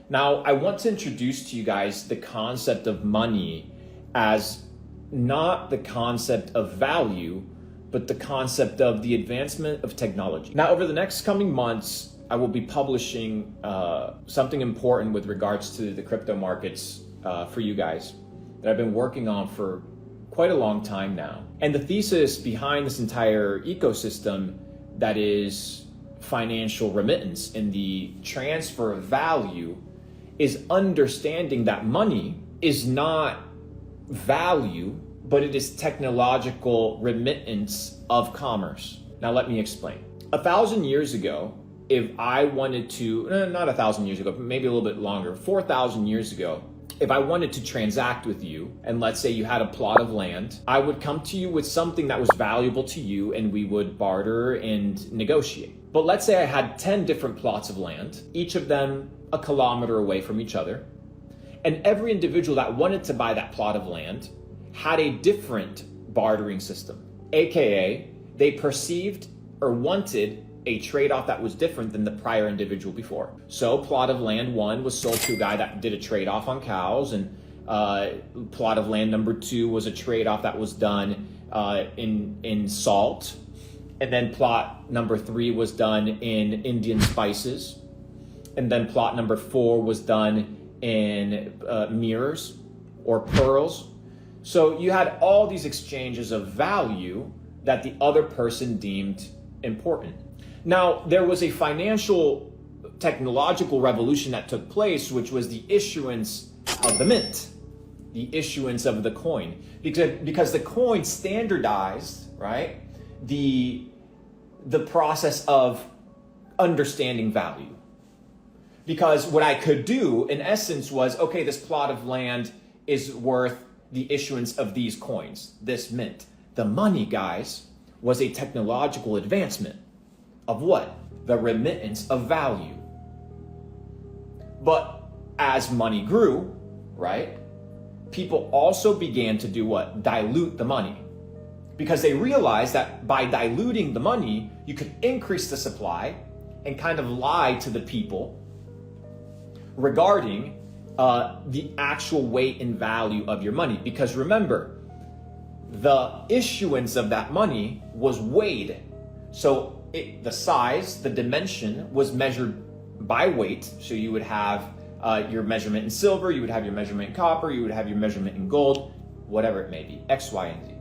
Now, I want to introduce to you guys the concept of money as not the concept of value, but the concept of the advancement of technology. Now, over the next coming months, I will be publishing something important with regards to the crypto markets for you guys that I've been working on for quite a long time now. And the thesis behind this entire ecosystem that is financial remittance and the transfer of value is understanding that money is not value, but it is technological remittance of commerce. Now, let me explain. 1,000 years ago, if I wanted to, not 1,000 years ago, but maybe a little bit longer, 4,000 years ago, if I wanted to transact with you, and let's say you had a plot of land, I would come to you with something that was valuable to you and we would barter and negotiate. But let's say I had 10 different plots of land, each of them a kilometer away from each other. And every individual that wanted to buy that plot of land had a different bartering system. AKA, they perceived or wanted a trade-off that was different than the prior individual before. So plot of land 1 was sold to a guy that did a trade-off on cows, and plot of land number 2 was a trade-off that was done in salt. And then plot number 3 was done in Indian spices. And then plot number 4 was done in mirrors or pearls. So you had all these exchanges of value that the other person deemed important. Now, there was a financial technological revolution that took place, which was the issuance of the mint, the issuance of the coin, because the coin standardized, right, the process of understanding value. Because what I could do, in essence, was, okay, this plot of land is worth the issuance of these coins, this mint. The money, guys, was a technological advancement of what? The remittance of value. But as money grew, right, people also began to do what? Dilute the money. Because they realized that by diluting the money, you could increase the supply and kind of lie to the people regarding the actual weight and value of your money. Because remember, the issuance of that money was weighed. So the size, the dimension was measured by weight. So you would have your measurement in silver, you would have your measurement in copper, you would have your measurement in gold, whatever it may be, X, Y, and Z.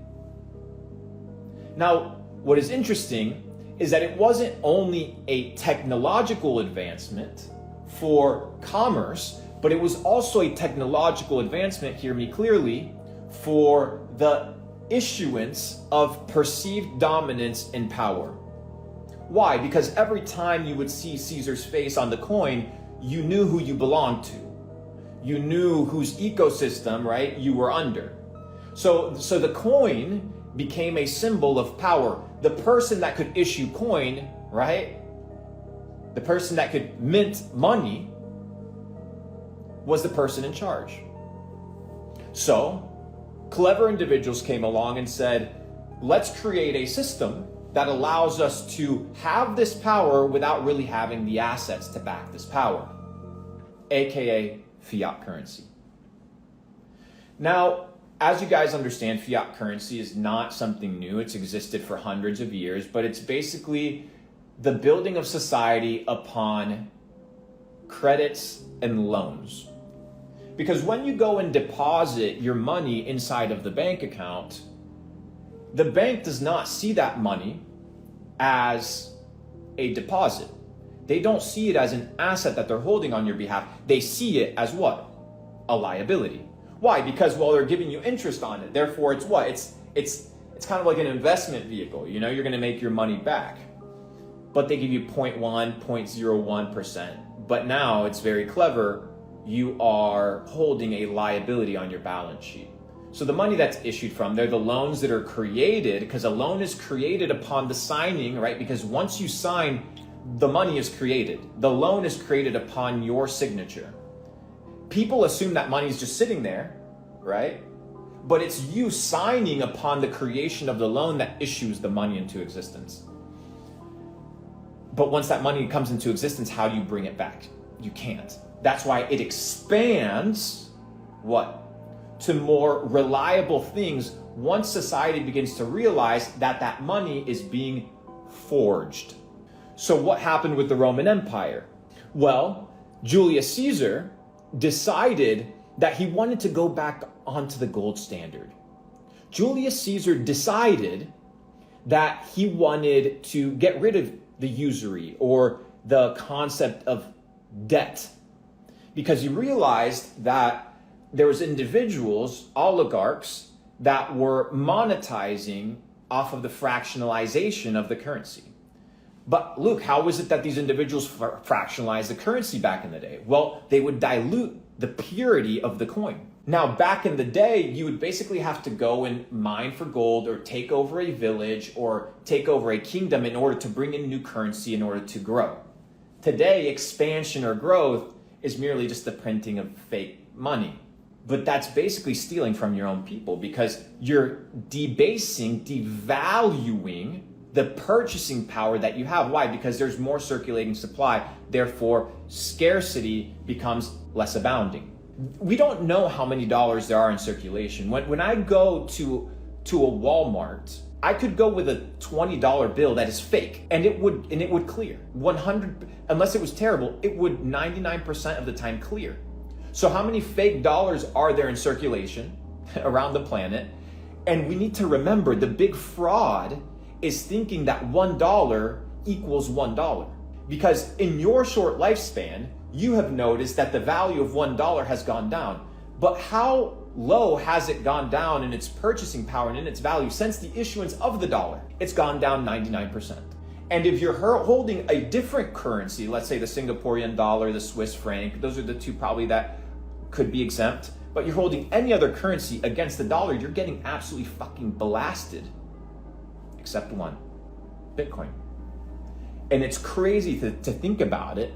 Now, what is interesting is that it wasn't only a technological advancement for commerce, but it was also a technological advancement, hear me clearly, for the issuance of perceived dominance and power. Why? Because every time you would see Caesar's face on the coin, you knew who you belonged to. You knew whose ecosystem, right, you were under. So the coin became a symbol of power. The person that could issue coin, right, the person that could mint money was the person in charge. So clever individuals came along and said, let's create a system that allows us to have this power without really having the assets to back this power, aka fiat currency. Now, as you guys understand, fiat currency is not something new. It's existed for hundreds of years, but it's basically the building of society upon credits and loans. Because when you go and deposit your money inside of the bank account, the bank does not see that money as a deposit. They don't see it as an asset that they're holding on your behalf. They see it as what? A liability. Why? Because, well, they're giving you interest on it. Therefore, it's what? It's kind of like an investment vehicle. You know, you're going to make your money back. But they give you 0.1, 0.01%. But now it's very clever. You are holding a liability on your balance sheet. So the money that's issued from, they're the loans that are created, because a loan is created upon the signing, right? Because once you sign, the money is created. The loan is created upon your signature. People assume that money is just sitting there, right? But it's you signing upon the creation of the loan that issues the money into existence. But once that money comes into existence, how do you bring it back? You can't. That's why it expands what? To more reliable things once society begins to realize that that money is being forged. So what happened with the Roman Empire? Well, Julius Caesar decided that he wanted to go back onto the gold standard. Julius Caesar decided that he wanted to get rid of the usury or the concept of debt, because he realized that there was individuals, oligarchs, that were monetizing off of the fractionalization of the currency. But Luke, how was it that these individuals fractionalized the currency back in the day? Well, they would dilute the purity of the coin. Now, back in the day, you would basically have to go and mine for gold or take over a village or take over a kingdom in order to bring in new currency in order to grow. Today, expansion or growth is merely just the printing of fake money. But that's basically stealing from your own people, because you're devaluing the purchasing power that you have. Why? Because there's more circulating supply. Therefore, scarcity becomes less abounding. We don't know how many dollars there are in circulation. When I go to a Walmart, I could go with a $20 bill that is fake, and it would clear. 100, unless it was terrible, it would 99% of the time clear. So how many fake dollars are there in circulation around the planet? And we need to remember, the big fraud is thinking that $1 equals $1. Because in your short lifespan, you have noticed that the value of $1 has gone down. But how low has it gone down in its purchasing power and in its value since the issuance of the dollar? It's gone down 99%. And if you're holding a different currency, let's say the Singaporean dollar, the Swiss franc, those are the two probably that could be exempt, but you're holding any other currency against the dollar, you're getting absolutely fucking blasted. Except one, Bitcoin. And it's crazy to think about it,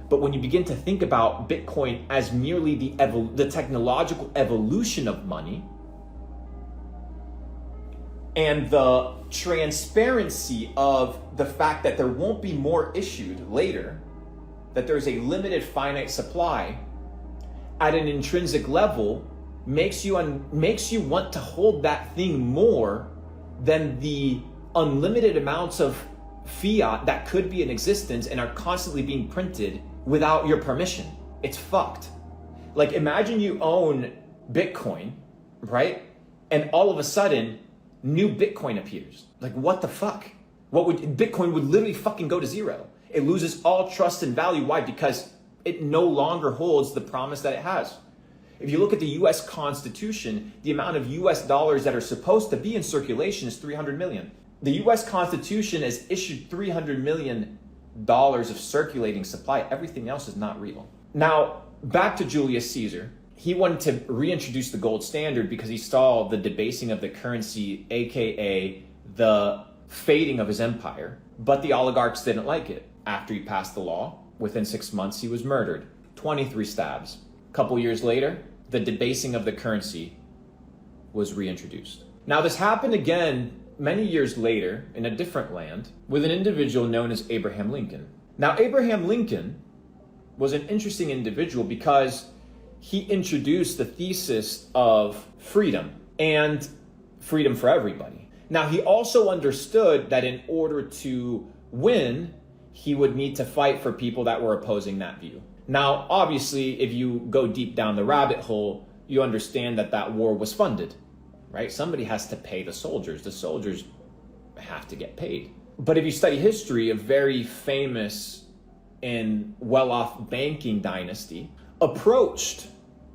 but when you begin to think about Bitcoin as merely the technological evolution of money and the transparency of the fact that there won't be more issued later, that there's a limited finite supply at an intrinsic level, makes you want to hold that thing more than the unlimited amounts of fiat that could be in existence and are constantly being printed without your permission. It's fucked. Like, imagine you own Bitcoin, right? And all of a sudden, new Bitcoin appears. Like, what the fuck? Bitcoin would literally fucking go to zero. It loses all trust and value. Why? Because it no longer holds the promise that it has. If you look at the US Constitution, the amount of US dollars that are supposed to be in circulation is 300 million. The US Constitution has issued $300 million of circulating supply. Everything else is not real. Now, back to Julius Caesar. He wanted to reintroduce the gold standard because he saw the debasing of the currency, aka the fading of his empire. But the oligarchs didn't like it. After he passed the law, within 6 months, he was murdered. 23 stabs. A couple years later, the debasing of the currency was reintroduced. Now, this happened again many years later in a different land with an individual known as Abraham Lincoln. Now, Abraham Lincoln was an interesting individual because he introduced the thesis of freedom and freedom for everybody. Now, he also understood that in order to win, he would need to fight for people that were opposing that view. Now, obviously, if you go deep down the rabbit hole, you understand that that war was funded, right? Somebody has to pay the soldiers. The soldiers have to get paid. But if you study history, a very famous and well-off banking dynasty approached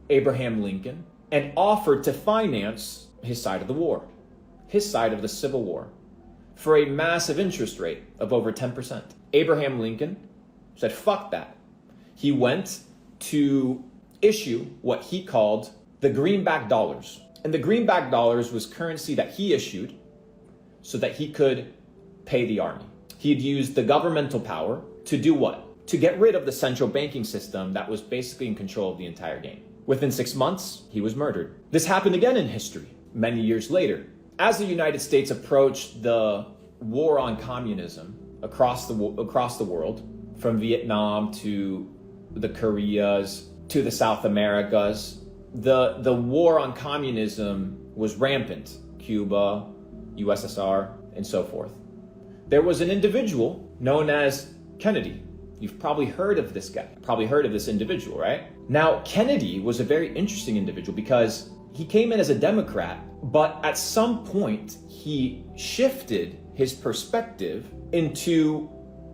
Abraham Lincoln and offered to finance his side of the war, his side of the Civil War, for a massive interest rate of over 10%. Abraham Lincoln said, fuck that. He went to issue what he called the greenback dollars. And the greenback dollars was currency that he issued so that he could pay the army. He'd used the governmental power to do what? To get rid of the central banking system that was basically in control of the entire game. Within 6 months, he was murdered. This happened again in history, many years later. As the United States approached the war on communism across the world, from Vietnam to the Koreas to the South Americas. The war on communism was rampant. Cuba, USSR, and so forth. There was an individual known as Kennedy. You've probably heard of this guy, probably heard of this individual, right? Now, Kennedy was a very interesting individual because he came in as a Democrat, but at some point he shifted his perspective into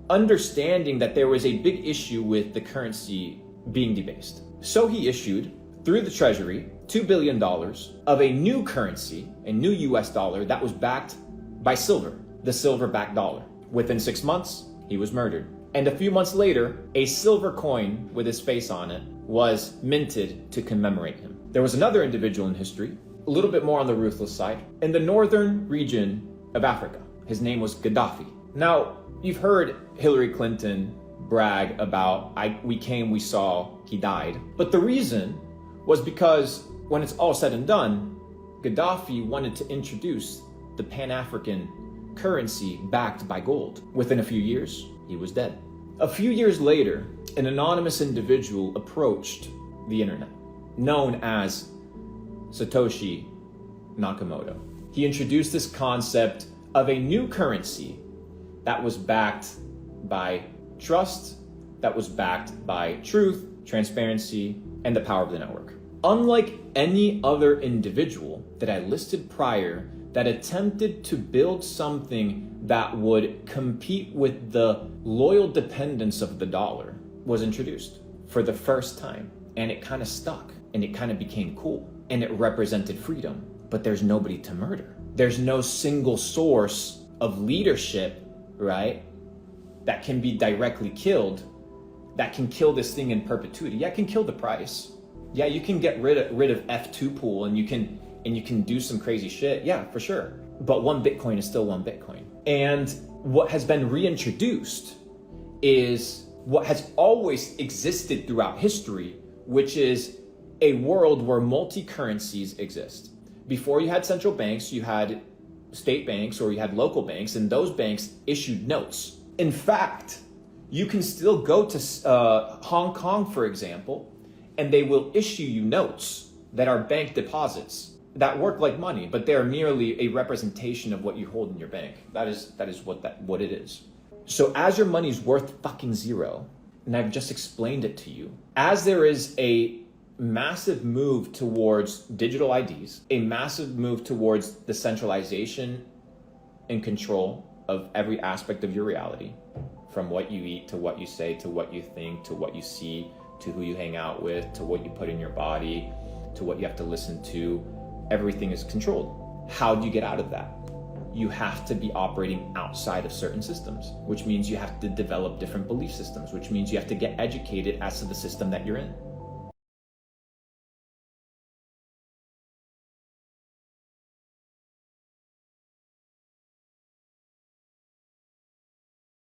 understanding that there was a big issue with the currency being debased. So he issued, through the Treasury, $2 billion of a new currency, a new US dollar that was backed by silver, the silver-backed dollar. Within 6 months, he was murdered. And a few months later, a silver coin with his face on it was minted to commemorate him. There was another individual in history, a little bit more on the ruthless side, in the northern region of Africa. His name was Gaddafi. Now, you've heard Hillary Clinton brag about, we came, we saw, he died. But the reason was because when it's all said and done, Gaddafi wanted to introduce the Pan-African currency backed by gold. Within a few years, he was dead. A few years later, an anonymous individual approached the internet, known as Satoshi Nakamoto. He introduced this concept of a new currency that was backed by trust, that was backed by truth, transparency, and the power of the network. Unlike any other individual that I listed prior that attempted to build something that would compete with the loyal dependence of the dollar, was introduced for the first time. And it kind of stuck, and it kind of became cool, and it represented freedom. But there's nobody to murder. There's no single source of leadership, right, that can be directly killed, that can kill this thing in perpetuity. Yeah, it can kill the price. Yeah, you can get rid of F2 pool, and you can do some crazy shit. Yeah, for sure. But one Bitcoin is still one Bitcoin. And what has been reintroduced is what has always existed throughout history, which is a world where multi-currencies exist. Before you had central banks, you had state banks or you had local banks, and those banks issued notes. In fact, you can still go to Hong Kong, for example, and they will issue you notes that are bank deposits that work like money, but they are merely a representation of what you hold in your bank. That is what it is. So as your money's worth fucking zero, and I've just explained it to you, as there is a massive move towards digital IDs, a massive move towards the centralization and control of every aspect of your reality, from what you eat to what you say to what you think to what you see to who you hang out with to what you put in your body to what you have to listen to, everything is controlled. How do you get out of that? You have to be operating outside of certain systems, which means you have to develop different belief systems, which means you have to get educated as to the system that you're in.